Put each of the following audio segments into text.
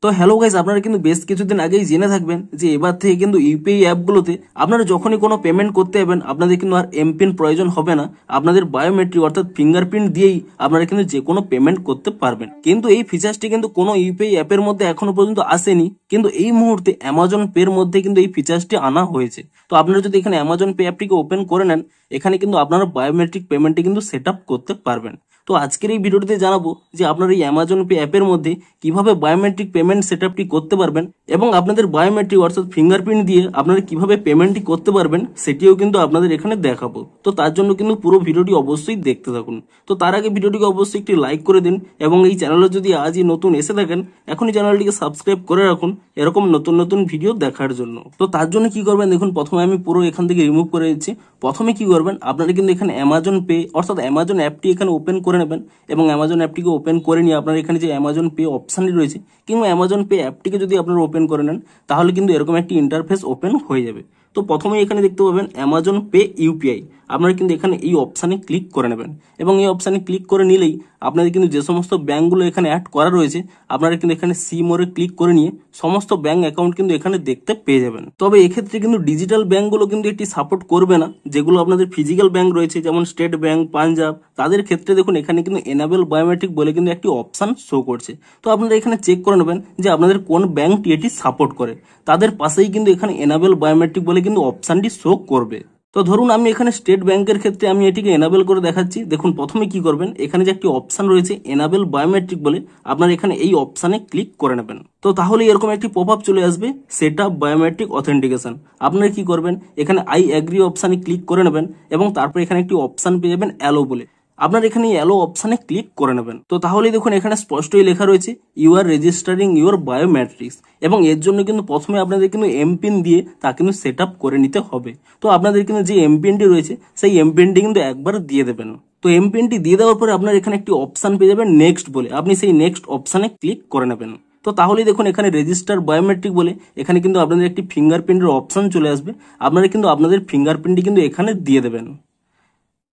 তো hello guys, আপনারা কিন্তু বেশ কিছুদিন আগেই জেনে থাকবেন যে এবার থেকে কিন্তু ইউপিআই অ্যাপগুলোতে আপনারা যখনই কোনো পেমেন্ট করতে যাবেন আপনাদের কিন্তু আর এমপিন প্রয়োজন হবে না। আপনাদের বায়োমেট্রিক অর্থাৎ ফিঙ্গারপ্রিন্ট দিয়েই আপনারা কিন্তু যে কোনো পেমেন্ট করতে পারবেন। কিন্তু এই ফিচার্সটি কিন্তু কোনো ইউপিআই অ্যাপের মধ্যে এখনো পর্যন্ত আসেনি, কিন্তু এই মুহূর্তে অ্যামাজন পের মধ্যে কিন্তু এই ফিচার্সটি আনা হয়েছে। তো আপনারা যদি এখানে অ্যামাজন পে অ্যাপটিকে ওপেন করে নেন, এখানে কিন্তু আপনারা বায়োমেট্রিক পেমেন্টটি কিন্তু সেট আপ করতে পারবেন। তো আজকের এই ভিডিওটিতে জানাবো যে আপনারা এই অ্যামাজন পে অ্যাপের মধ্যে কিভাবে বায়োমেট্রিক পেমেন্ট সেটআপটি করতে পারবেন এবং আপনাদের বায়োমেট্রিক অর্থাৎ ফিঙ্গারপ্রিন্ট দিয়ে আপনারা কিভাবে পেমেন্টটি করতে পারবেন সেটিও কিন্তু আপনাদের এখানে দেখাবো। তো তার জন্য কিন্তু পুরো ভিডিওটি অবশ্যই দেখতে থাকুন। তো তার আগে ভিডিওটিকে অবশ্যই একটি লাইক করে দিন এবং এই চ্যানেলে যদি আজই নতুন এসে থাকেন এখনই চ্যানেলটিকে সাবস্ক্রাইব করে রাখুন এরকম নতুন নতুন ভিডিও দেখার জন্য। তো তার জন্য কি করবেন, দেখুন প্রথমে আমি পুরো এখান থেকে রিমুভ করে দিচ্ছি। প্রথমে কি করবেন, আপনারা কিন্তু এখানে অ্যামাজন পে অর্থাৎ অ্যামাজন অ্যাপটি এখানে ওপেন করে নেবেন এবং অ্যামাজন অ্যাপটিকে ওপেন করে নিয়ে আপনার এখানে যে অ্যামাজন পে অপশানটি রয়েছে কিংবা অ্যামাজন পে অ্যাপটিকে যদি আপনারা ওপেন করে নেন তাহলে কিন্তু এরকম একটি ইন্টারফেস ওপেন হয়ে যাবে। তো প্রথমে এখানে দেখতে পাবেন অ্যামাজন পে ইউপিআই, আপনারা কিন্তু এখানে এই অপশানে ক্লিক করে নেবেন এবং এই অপশানে ক্লিক করে নিলেই আপনাদের কিন্তু যে সমস্ত ব্যাঙ্কগুলো এখানে অ্যাড করা রয়েছে আপনারা কিন্তু এখানে সি মোড়ে ক্লিক করে নিয়ে সমস্ত ব্যাঙ্ক অ্যাকাউন্ট কিন্তু এখানে দেখতে পেয়ে যাবেন। তবে এক্ষেত্রে কিন্তু ডিজিটাল ব্যাঙ্কগুলো কিন্তু এটি সাপোর্ট করবে না। যেগুলো আপনাদের ফিজিক্যাল ব্যাঙ্ক রয়েছে যেমন স্টেট ব্যাঙ্ক, পাঞ্জাব, তাদের ক্ষেত্রে দেখুন এখানে কিন্তু এনাবেল বায়োমেট্রিক বলে কিন্তু একটি অপশান শো করছে। তো আপনারা এখানে চেক করে নেবেন যে আপনাদের কোন ব্যাঙ্কটি এটি সাপোর্ট করে, তাদের পাশেই কিন্তু এখানে এনাবেল বায়োমেট্রিক বলে কিন্তু অপশানটি শো করবে। তো ধরুন আমি এখানে স্টেট ব্যাংকের ক্ষেত্রে আমি এটিকে এনাবেল করে দেখাচ্ছি। দেখুন প্রথমে কি করবেন, এখানে যে একটি অপশান রয়েছে এনাবেল বায়োমেট্রিক বলে আপনারা এখানে এই অপশানে ক্লিক করে নেবেন। তো তাহলে এরকম একটি পপ আপ চলে আসবে, সেট আপ বায়োমেট্রিক অথেন্টিকেশন। আপনারা কি করবেন, এখানে আই এগ্রি অপশানে ক্লিক করে নেবেন এবং তারপর এখানে একটি অপশান পেয়ে যাবেন অ্যালো বলে, আপনার এখানে অ্যালো অপশানে ক্লিক করে নেবেন। তো তাহলেই দেখুন এখানে স্পষ্টই লেখা রয়েছে you are registering your biometrics এবং এর জন্য কিন্তু প্রথমে আপনাদের কিন্তু এমপিন দিয়ে তা কিন্তু সেট আপ করে নিতে হবে। তো আপনাদের কিন্তু যে এমপিনটি রয়েছে সেই এমপিনটি কিন্তু একবার দিয়ে দেবেন। তো এমপিনটি দিয়ে দেওয়ার পরে আপনার এখানে একটি অপশান পেয়ে যাবেন নেক্সট বলে, আপনি সেই নেক্সট অপশানে ক্লিক করে নেবেন। তো তাহলেই দেখুন এখানে রেজিস্টার বায়োমেট্রিক বলে এখানে কিন্তু আপনাদের একটি ফিঙ্গারপ্রিন্টের অপশান চলে আসবে, আপনারা কিন্তু আপনাদের ফিঙ্গারপ্রিন্টটি কিন্তু এখানে দিয়ে দেবেন।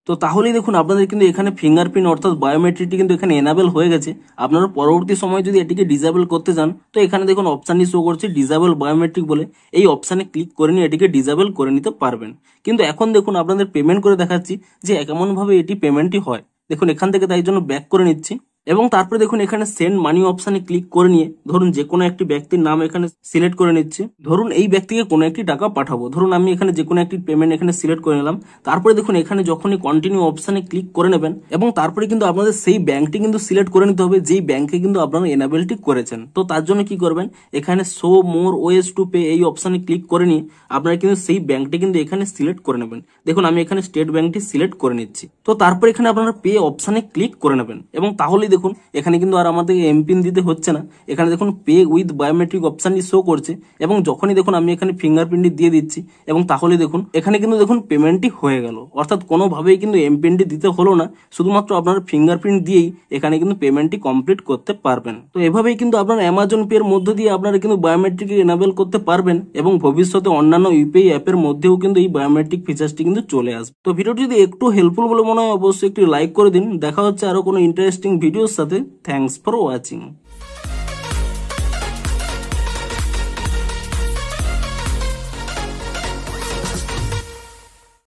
তো তাহলেই দেখুন আপনাদের কিন্তু এখানে ফিঙ্গারপ্রিন্ট অর্থাৎ বায়োমেট্রিকটি কিন্তু এখানে এনাবেল হয়ে গেছে। আপনারা পরবর্তী সময় যদি এটিকে ডিসেবল করতে চান তো এখানে দেখুন অপশানটি শো করছে ডিসেবল বায়োমেট্রিক বলে, এই অপশানে ক্লিক করে নিয়ে এটিকে ডিসেবল করে নিতে পারবেন। কিন্তু এখন দেখুন আপনাদের পেমেন্ট করে দেখাচ্ছি যে কেমনভাবে এটি পেমেন্টটি হয়। দেখুন এখান থেকে তাই জন্য ব্যাক করে নিচ্ছি এবং তারপরে দেখুন এখানে সেন্ড মানি অপশানে ক্লিক করে নিয়ে ধরুন যে কোনো একটি ব্যক্তির নাম এখানে সিলেক্ট করে নিচ্ছি। ধরুন এই ব্যক্তিকে কোনো একটি টাকা পাঠাবো, ধরুন আমি এখানে যে কোনো একটি পেমেন্ট এখানে সিলেক্ট করে নিলাম। তারপরে দেখুন এখানে যখনই কন্টিনিউ অপশানে ক্লিক করে নেবেন এবং তারপরে কিন্তু আপনাদের সেই ব্যাংকটি কিন্তু সিলেক্ট করে নিতে হবে যেই ব্যাংকে কিন্তু আপনারা এনাবেলটি করেছেন। তো তার জন্য কি করবেন, এখানে show more ways to pay এই অপশানে ক্লিক করে নিয়ে আপনারা কিন্তু সেই ব্যাংকটি কিন্তু এখানে সিলেক্ট করে নেবেন। দেখুন আমি এখানে স্টেট ব্যাংকটি সিলেক্ট করে নিচ্ছি। তো তারপর এখানে আপনারা পে অপশানে ক্লিক করে নেবেন এবং তাহলেই দেখুন এখানে কিন্তু আর আমাদের এমপিন দিতে হচ্ছে না। এখানে দেখুন পে উইথ বায়োমেট্রিক অপশানটি শো করছে এবং যখনই দেখুন আমি এখানে ফিঙ্গারপ্রিন্টটি দিয়ে দিচ্ছি এবং তাহলে দেখুন এখানে কিন্তু দেখুন পেমেন্টটি হয়ে গেল, অর্থাৎ কোনোভাবেই কিন্তু এমপিনটি দিতে হলো না, শুধুমাত্র আপনার ফিঙ্গারপ্রিন্ট দিয়েই এখানে কিন্তু পেমেন্টটি কমপ্লিট করতে পারবেন। তো এভাবেই কিন্তু আপনার অ্যামাজন পে এর মধ্য দিয়ে আপনারা কিন্তু বায়োমেট্রিক এনাবেল করতে পারবেন এবং ভবিষ্যতে অন্যান্য ইউপিআই অ্যাপের মধ্যেও কিন্তু এই বায়োমেট্রিক ফিচার্সটি কিন্তু চলে আসবে। তো ভিডিওটি যদি একটু হেল্পফুল বলে মনে হয় অবশ্যই একটি লাইক করে দিন। দেখা হচ্ছে আরো কোনো ইন্টারেস্টিং ভিডিওর সাথে। Thanks for watching.